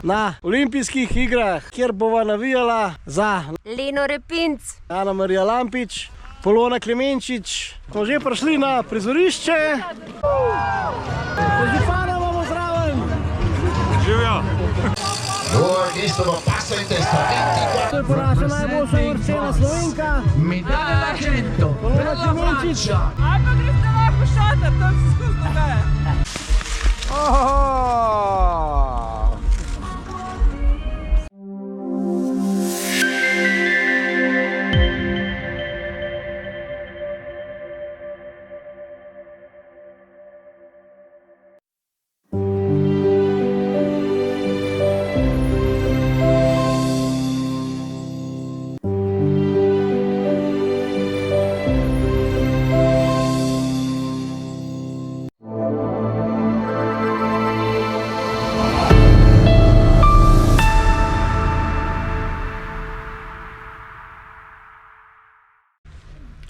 na olimpijskih igrah, kjer bova navijala za Leno Repinc, Ana Marija Lampič, Polona Klemenčič. Smo že prišli na prizorišče. Župana imamo zraven. Živijo. To je pa naša najboljša uvrščena Slovenka. Polona Klemenčič. Ali pa greste lahko šater, tam se skozi dogaja.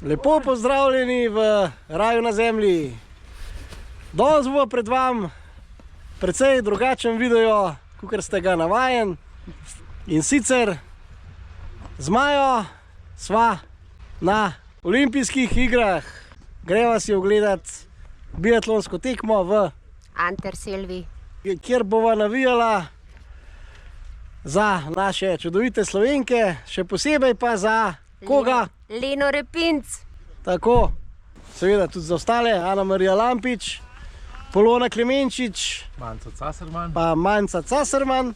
Lepo pozdravljeni v raju na zemlji. Danes bo pred vam precej drugačen video, kakor ste ga navajen. In sicer z Majo sva na olimpijskih igrah. Greva si ogledat biatlonsko tekmo v Anterselvi, kjer bova navijala za naše čudovite Slovenke, še posebej pa za koga? Leno Repinc. Tako, seveda tudi za ostale, Ana Marija Lampič, Polona Klemenčič, pa Manca Caserman.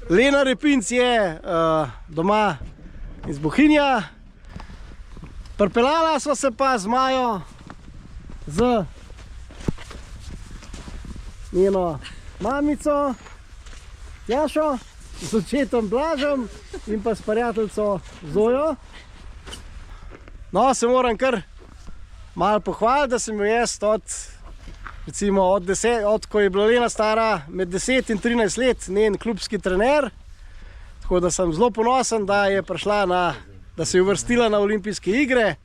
Lena Repinc je doma iz Bohinja. Pripeljala sva se pa z Majo, z njeno mamico Jašo, z očetom Blažem in pa s prijateljico Zojo. No, se moram kar malo pohvaliti, da sem jo jaz od ko je bila Lena stara med 10 in 13 let njen klubski trener. Tako da sem zelo ponosen, da je prišla da se je uvrstila na olimpijske igre.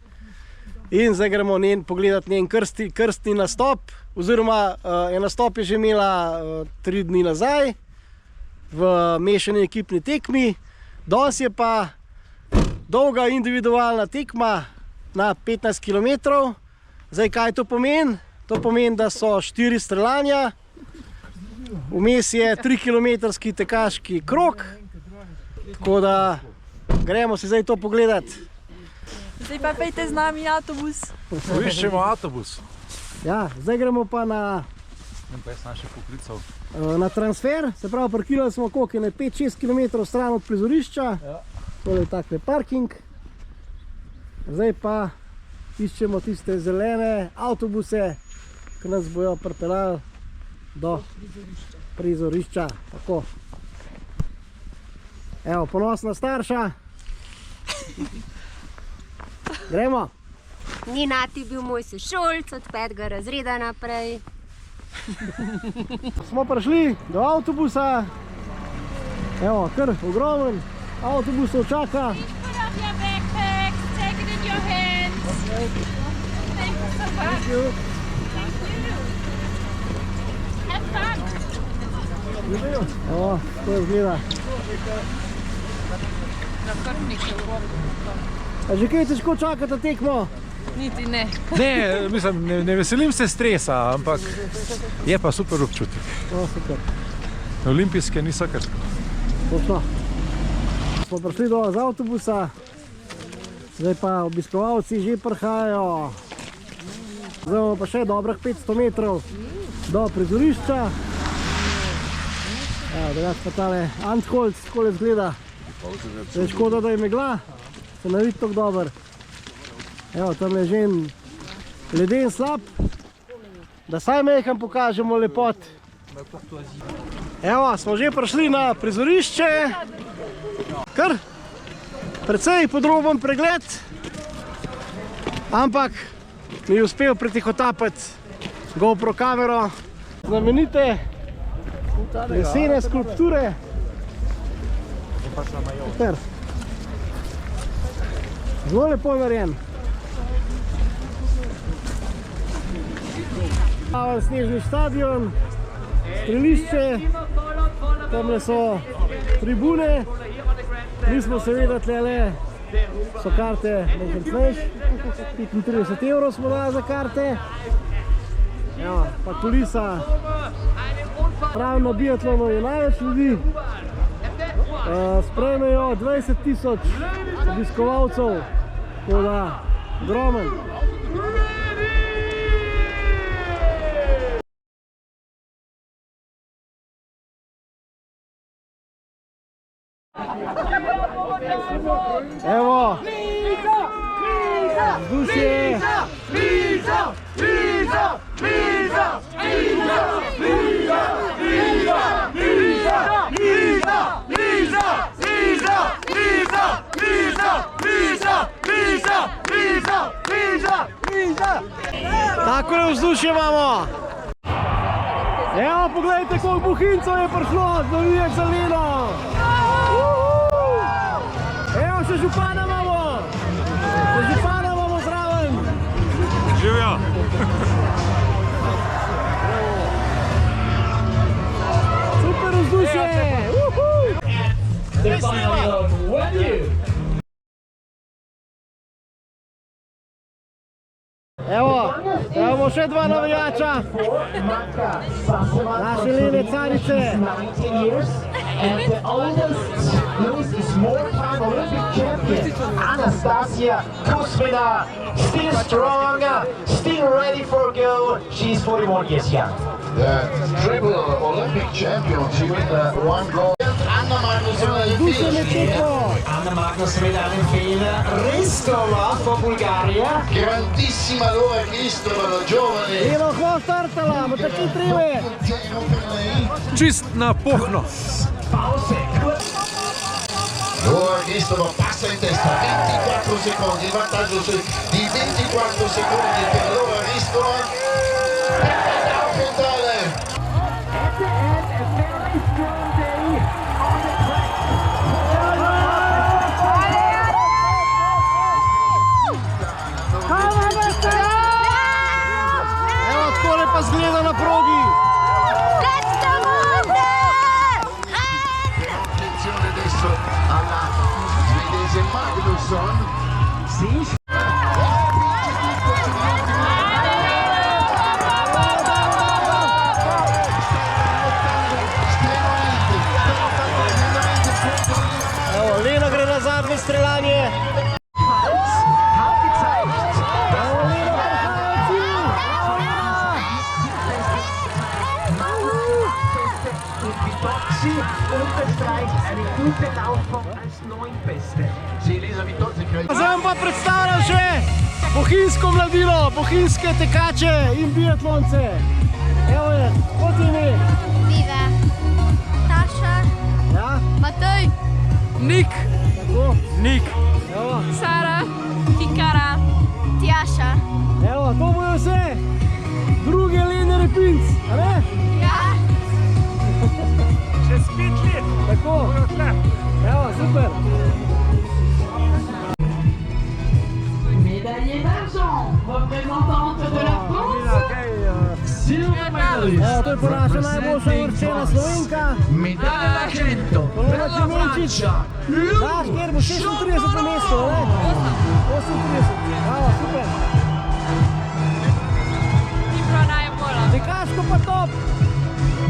In zdaj gremo pogledati njen krstni nastop, oziroma nastop je že imela 3 dni nazaj v mešani ekipni tekmi. Danes je pa dolga individualna tekma na 15 km. Zdaj, kaj to pomeni? To pomeni, da so 4 streljanja, vmes je 3 km tekaški krog, tako da gremo si zdaj to pogledati. Zdaj pa pejte z nami avtobus. Poiščemo avtobus. Ja, zdaj gremo pa na transfer, se pravi, parkirali smo koliko je 5-6 km stran od prizorišča. Tole je takle parking. Zdaj pa iščemo tiste zelene avtobuse, ki nas bojo pripeljali do prizorišča. Tako. Evo, ponosna starša. Gremo. Ni Nati bil moj sošolc od 5. razreda naprej. Smo prišli do avtobusa. Evo, kar ogromen avtobusov čaka. Evo, to je zgleda. A že kaj težko čakate tekmo? Niti ne. Ne, mislim, ne veselim se stresa, ampak je pa super občutek. Super. Olimpijske niso krsko. Točno. Smo prišli do avtobusa, zdaj pa obiskovalci že prihajajo. Zdaj imamo pa še dobrih 500 metrov do prizorišča. Drugač pa tale Antholz, takole zgleda. Zdaj škoda, da je megla, se ne vidi tako dober. Evo, tam je že leden slab, da saj meham pokažemo lepot. Evo, smo že prišli na prizorišče. Kar precej podroben pregled, ampak mi je uspel pretihotapiti GoPro kamero. Znamenite lesene skulpture. Zelo lepo narejen. Snežni stadion, strelišče, tamle so tribune, mi smo seveda tlele, so karte nekaj cenejše, 35 € smo dali za karte. Evo, pa kulisa, pravi na biatlonu je največ ljudi, sprejmejo 20 000 obiskovalcev, tako da ogromen. Evo, vzdušje. Tako je vzdušje imamo. Evo, pogledajte, koliko bohincev je prišlo, navijati za Leno. Evo, še župana imamo. Še župana imamo zraven. Živijo. Super vzdušje. Evo še dva navijača. Naše Lene carice. Anastasia Kuzmina, still strong, still ready for a go. She's 41 years young. The triple Olympic champion, she with one goal. Anna Magnus med en fin Ristova for Bulgaria. Grandissima Laura Kristova, la giovane. Leno, hvala startala, bo taki trive. Čist na pohno. Laura Kristova passa in testa, 24 secondi, il vantaggio di 24 secondi per Laura Kristova. Evo, takole pa zgleda na progi. Attenzione adesso alla svedese Magnusson. Sì. Evo, Lena gre na zadnje streljanje. Zdaj vam pa predstavljam še bohinjsko mladino, bohinjske tekače in biatlonce. Evo je, kot ime? Vive, Taša, Ja, Matej, Nik, tako. Nik. Evo, Sara, Tikara, Tjaša. evo, to bojo vse druge Lene Repinc, a ne? Ja. Čez 5 let. Tako. Evo, super. Médaillée d'argent, représentante de la France. Silver medalist. Evo, to je po naša najboljša uvrščena Slovenka. Medaglia d'argento per la Francia. Daš, kjer bo 36 mesto, ne? 38, evo, super. ni bila najbolj. Tekaško pa top.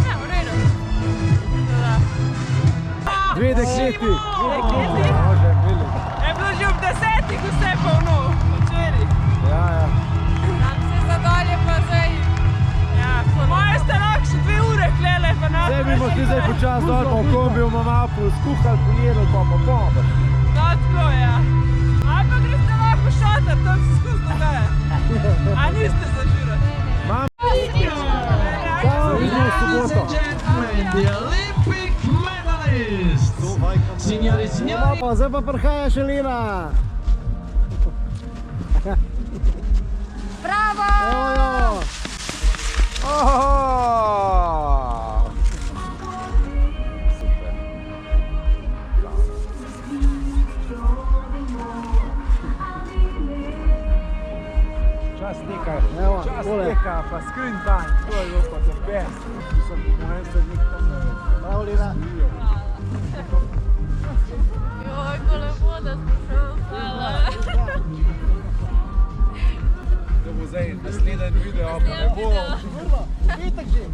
Ja, v redu. Dve dekleti. Je bilo že ob 10 vse polno, včeraj. Ja, ja. Tam se zadolje pa zdaj. Ja, po moje ste lahko še 2 ure klele pa nas. Zdaj bi šli zdaj počas dol, pa v kombi bomo malo poskuhali, pojedli, pa pombe. No, tako ja. Ali pa greste lahko v šator, tam se skozi dogaja. A niste zažirali? Čau, vidimo v soboto. The Olympic medalist. Signori e signori. Pa, zdaj pa prihaja še Lena. Bravo! Evo jo. Čas teka. Evo, Čas tole. teka, pa Küntan, to je bilo pa the best. Sem po mojem se nikam ne vem. Prav, Lena. Joj, ko lepo, da smo šel, hvala. To bo zdaj naslednji video, pa ne bo.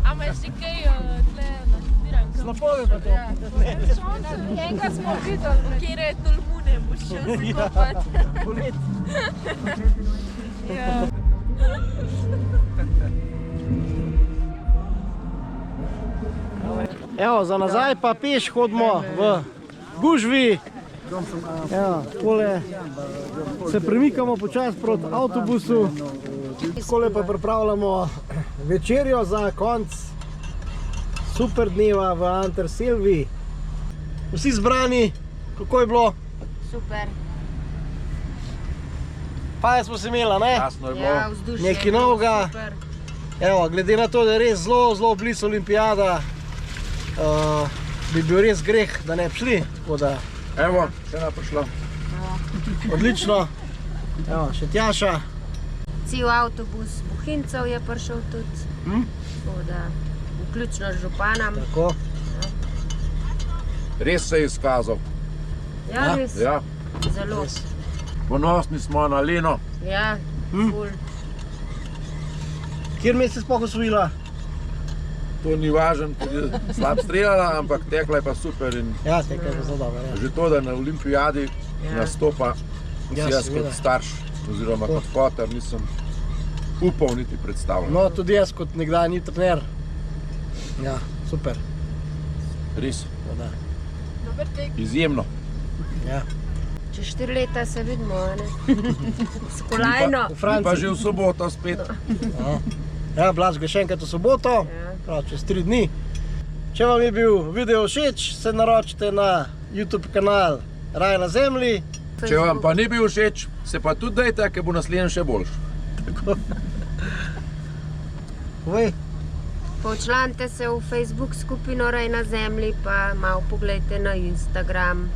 A imaš še kaj tle naštiran? Slapove pa to. Enega smo videli, kjer je tolmune, boš šel se kopat. Ja. Evo, za nazaj pa peš hodimo v gužvi. Evo, takole se premikamo počasi proti avtobusu. Takole pa pripravljamo večerjo za konc super dneva v Anterselvi. Vsi zbrani, kako je bilo? Super. Pa smo se imeli, ne? Jasno je bilo. Ja, vzdušje. Nekaj novega. Super. Evo, glede na to, da je res zelo blizu olimpijada, bi bil res greh, da ne bi šli. Tako da, Evo, še ena prišla. odlično. Evo, še Tjaša. Cel avtobus Bohincev je prišel tudi. Tako da, vključno z županom. Tako. Res se je izkazal. Ja, res. Ja, Zelo. ponosni smo na Leno. Ja, ful. Kjer mesec sploh osvojila? To ni važno, ker je slab streljala, ampak tekla je pa super. In Ja, tekla je zelo dobro. Ja. že to, da na olimpijadi nastopa, si Ja, jaz seveda. kot starš oziroma kot foter nisem upal niti predstavljati. No, tudi jaz kot nekdanji trener. Ja, super. Res, Tako da, Dober tek. izjemno. ja. Čez 4 leta se vidimo, a ne? S kolajno. V Pa Franciji. že v soboto spet. Ja, Blaž ga še enkrat v soboto, Ja. prav čez 3 dni. Če vam je bil video všeč, se naročite na YouTube kanal Raj na zemlji. Če vam pa ni bil všeč, se pa tudi dajte, ker bo naslednji še boljši. Povej. Počlanite se v Facebook skupino Raj na zemlji, pa malo pogledajte na Instagram.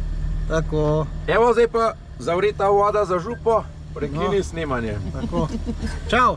Tako, Evo zdaj pa zavrita voda za župo, prekini snemanje. tako. Čau!